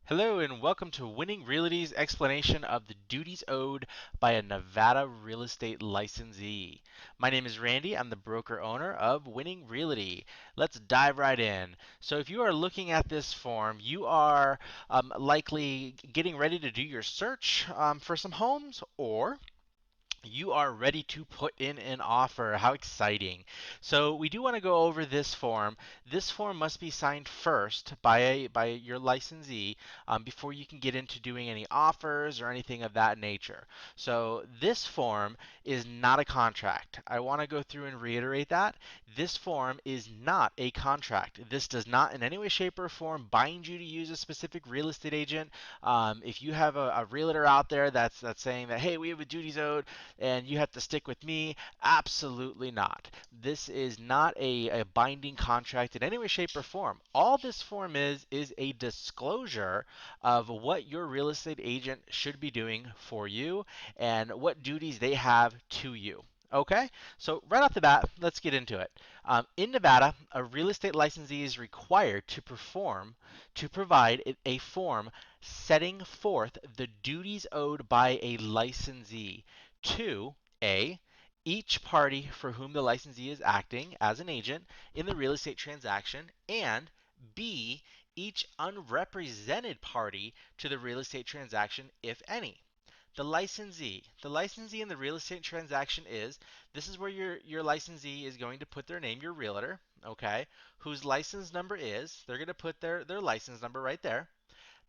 Hello and welcome to Winning Realty's explanation of the duties owed by a Nevada real estate licensee. My name is Randy. I'm the broker owner of Winning Realty. Let's dive right in. So if you are looking at this form, you are likely getting ready to do your search for some homes, or you are ready to put in an offer. How exciting. So we do want to go over this form. This form must be signed first by your licensee before you can get into doing any offers or anything of that nature. So this form is not a contract. I want to go through and reiterate that. This form is not a contract. This does not in any way, shape, or form bind you to use a specific real estate agent. If you have a realtor out there that's saying that, hey, we have a duties owed and you have to stick with me, absolutely not. This is not a binding contract in any way, shape, or form. All this form is a disclosure of what your real estate agent should be doing for you and what duties they have to you. Okay, so right off the bat, let's get into it. In Nevada, a real estate licensee is required to provide a form setting forth the duties owed by a licensee to A, each party for whom the licensee is acting as an agent in the real estate transaction, and B, each unrepresented party to the real estate transaction, if any. The licensee in the real estate transaction this is where your licensee is going to put their name, your realtor, okay, whose license number they're going to put their license number right there.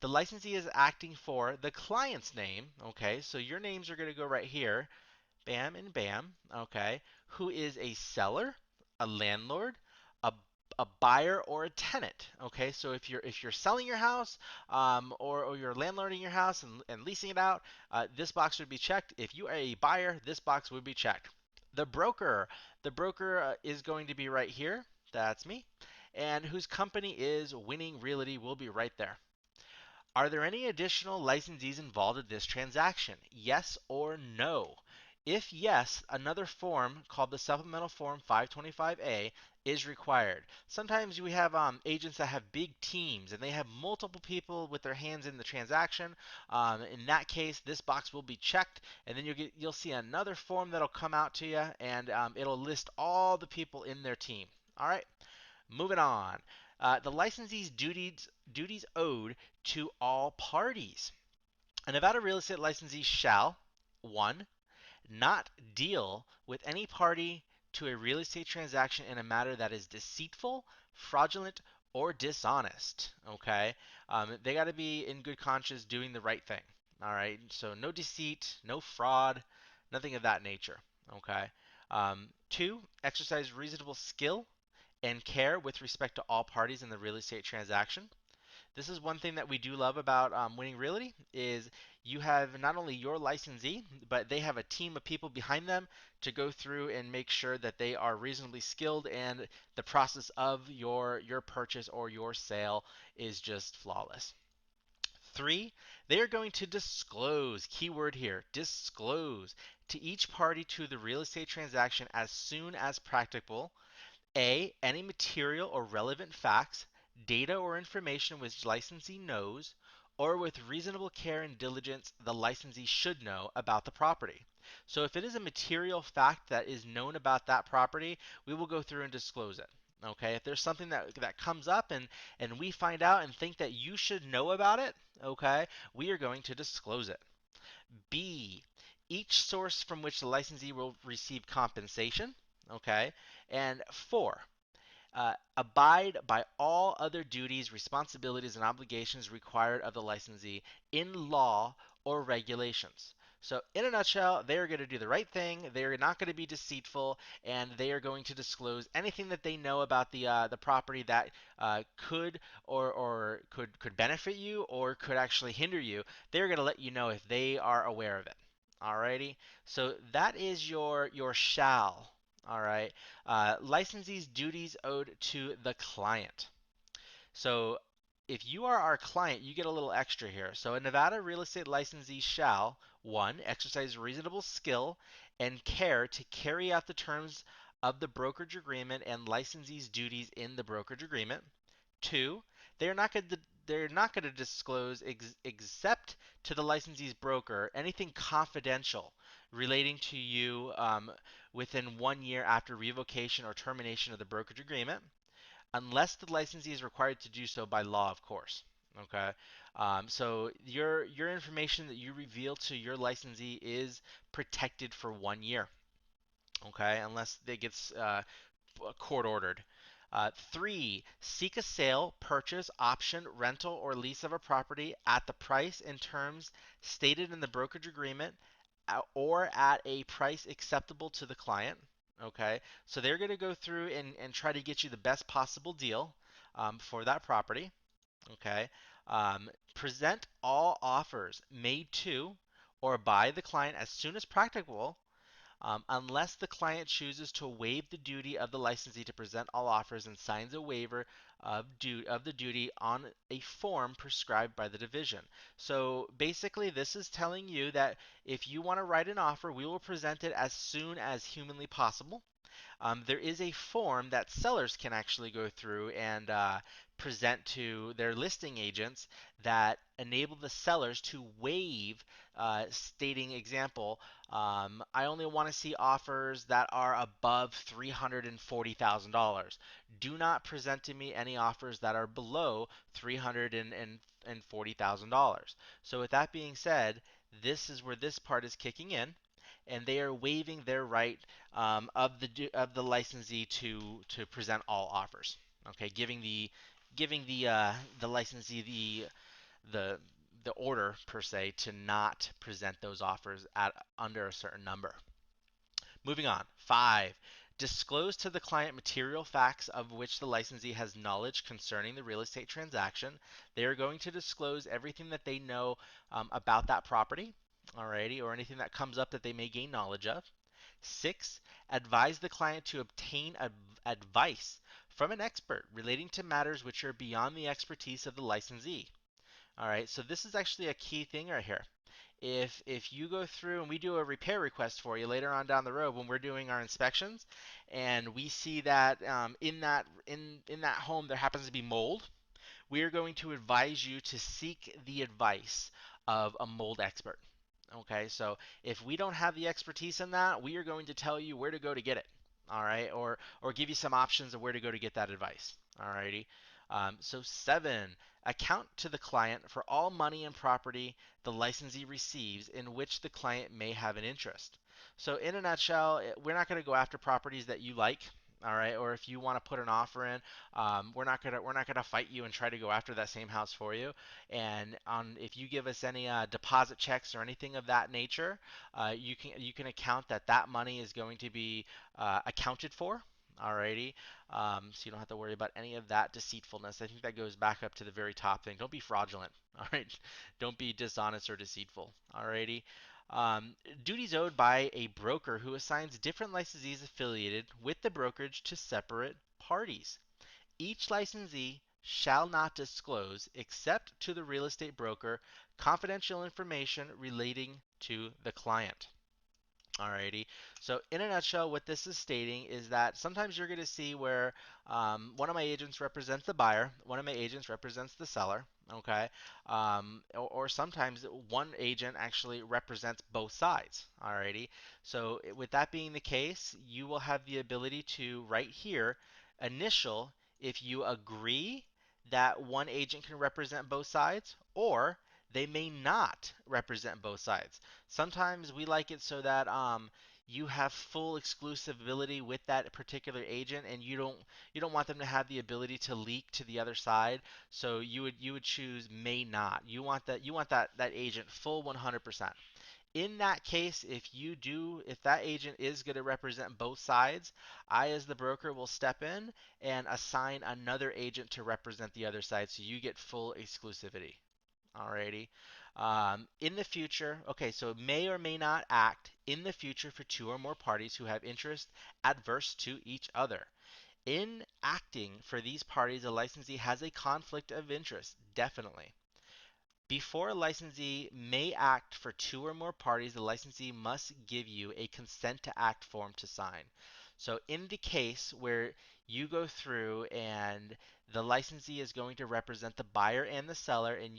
The licensee is acting for the client's name, okay, so your names are going to go right here, bam and bam, okay, who is a seller, a landlord, a a buyer or a tenant. Okay, so if you're selling your house or you're landlording your house and leasing it out, this box would be checked. If you are a buyer, this box would be checked. The broker, is going to be right here. That's me, and whose company is Winning Realty will be right there. Are there any additional licensees involved in this transaction? Yes or no? If yes, another form called the Supplemental Form 525A is required. Sometimes we have agents that have big teams and they have multiple people with their hands in the transaction. In that case, this box will be checked, and then you'll see another form that'll come out to you, and it'll list all the people in their team. All right. Moving on. The licensee's duties owed to all parties. A Nevada real estate licensee shall 1. Not deal with any party to a real estate transaction in a matter that is deceitful, fraudulent, or dishonest. Okay? They got to be in good conscience doing the right thing. All right? So no deceit, no fraud, nothing of that nature. Okay? 2. Exercise reasonable skill and care with respect to all parties in the real estate transaction. This is one thing that we do love about Winning Realty is you have not only your licensee, but they have a team of people behind them to go through and make sure that they are reasonably skilled and the process of your purchase or your sale is just flawless. 3, they are going to disclose, keyword here, disclose to each party to the real estate transaction as soon as practicable A, any material or relevant facts, data or information which licensee knows, or with reasonable care and diligence the licensee should know about the property. So if it is a material fact that is known about that property, we will go through and disclose it. Okay, if there's something that comes up and we find out and think that you should know about it, okay, we are going to disclose it. B, each source from which the licensee will receive compensation. Okay, and 4, abide by all other duties, responsibilities, and obligations required of the licensee in law or regulations. So, in a nutshell, they are going to do the right thing. They are not going to be deceitful, and they are going to disclose anything that they know about the property that could or could benefit you or could actually hinder you. They're going to let you know if they are aware of it. Alrighty. So that is your shall. All right. Licensee's duties owed to the client. So if you are our client, you get a little extra here. So a Nevada real estate licensee shall 1. Exercise reasonable skill and care to carry out the terms of the brokerage agreement and licensee's duties in the brokerage agreement. 2. They are not going to they're not going to disclose except to the licensee's broker anything confidential relating to you within 1 year after revocation or termination of the brokerage agreement, unless the licensee is required to do so by law, of course. Okay, so your information that you reveal to your licensee is protected for 1 year. Okay, unless it gets court ordered. 3, seek a sale, purchase, option, rental, or lease of a property at the price and terms stated in the brokerage agreement or at a price acceptable to the client. Okay, so they're going to go through and try to get you the best possible deal for that property. Okay, present all offers made to or by the client as soon as practicable, unless the client chooses to waive the duty of the licensee to present all offers and signs a waiver of the duty on a form prescribed by the division. So basically, this is telling you that if you want to write an offer, we will present it as soon as humanly possible. There is a form that sellers can actually go through and present to their listing agents that enable the sellers to waive, stating example, I only want to see offers that are above $340,000. Do not present to me any offers that are below $340,000. So with that being said, this is where this part is kicking in, and they are waiving their right of the licensee to present all offers. Okay, giving the licensee the the order per se to not present those offers at under a certain number. Moving on. 5. Disclose to the client material facts of which the licensee has knowledge concerning the real estate transaction. They are going to disclose everything that they know about that property, alrighty, or anything that comes up that they may gain knowledge of. 6. Advise the client to obtain advice from an expert relating to matters which are beyond the expertise of the licensee. All right, so this is actually a key thing right here. If you go through and we do a repair request for you later on down the road when we're doing our inspections, and we see that in that home there happens to be mold, we are going to advise you to seek the advice of a mold expert. Okay, so if we don't have the expertise in that, we are going to tell you where to go to get it. All right, or give you some options of where to go to get that advice. Alrighty. So 7, account to the client for all money and property the licensee receives in which the client may have an interest. So in a nutshell, we're not going to go after properties that you like. All right, or if you want to put an offer in, we're not gonna fight you and try to go after that same house for you. And if you give us any deposit checks or anything of that nature, you can account that that money is going to be accounted for. Alrighty, so you don't have to worry about any of that deceitfulness. I think that goes back up to the very top thing. Don't be fraudulent. All right, don't be dishonest or deceitful. Alrighty. Um, Duties owed by a broker who assigns different licensees affiliated with the brokerage to separate parties. Each licensee shall not disclose, except to the real estate broker, confidential information relating to the client. Alrighty. So in a nutshell, what this is stating is that sometimes you're going to see where one of my agents represents the buyer, one of my agents represents the seller. Okay. Or sometimes one agent actually represents both sides. Alrighty. So with that being the case, you will have the ability to right here initial if you agree that one agent can represent both sides, or they may not represent both sides. Sometimes we like it so that you have full exclusivity with that particular agent, and you don't want them to have the ability to leak to the other side. So you would choose may not. You want that agent full 100%. In that case, if that agent is going to represent both sides, I as the broker will step in and assign another agent to represent the other side, so you get full exclusivity. Alrighty. In the future, okay, so may or may not act in the future for two or more parties who have interest adverse to each other. In acting for these parties, a licensee has a conflict of interest, definitely. Before a licensee may act for two or more parties, the licensee must give you a consent to act form to sign. So in the case where you go through and the licensee is going to represent the buyer and the seller, and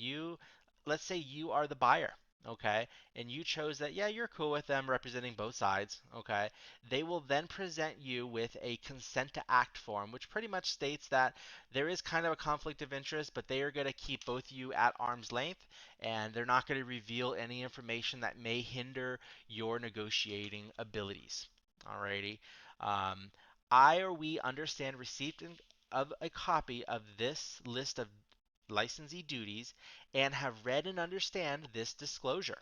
let's say you are the buyer, okay, and you chose that, yeah, you're cool with them representing both sides, okay, they will then present you with a consent to act form, which pretty much states that there is kind of a conflict of interest, but they are going to keep both you at arm's length, and they're not going to reveal any information that may hinder your negotiating abilities. Alrighty. Um, I or we understand receipt of a copy of this list of licensee duties and have read and understand this disclosure.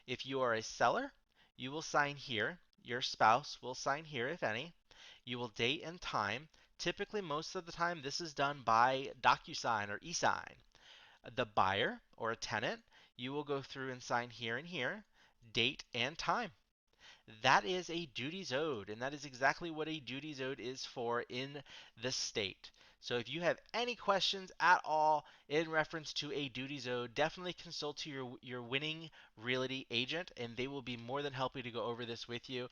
If you are a seller, you will sign here. Your spouse will sign here, if any. You will date and time. Typically, most of the time, this is done by DocuSign or eSign. The buyer or a tenant, you will go through and sign here and here, date and time. That is a duties owed, and that is exactly what a duties owed is for in the state. So if you have any questions at all in reference to a duties owed, definitely consult to your Winning Realty agent, and they will be more than happy to go over this with you.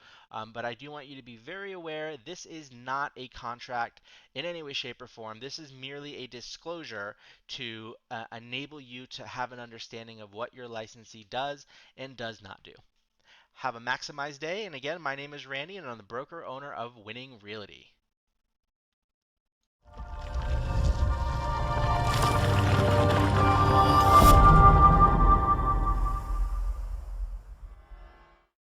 But I do want you to be very aware this is not a contract in any way, shape, or form. This is merely a disclosure to enable you to have an understanding of what your licensee does and does not do. Have a maximized day. And again, my name is Randy, and I'm the broker owner of Winning Realty.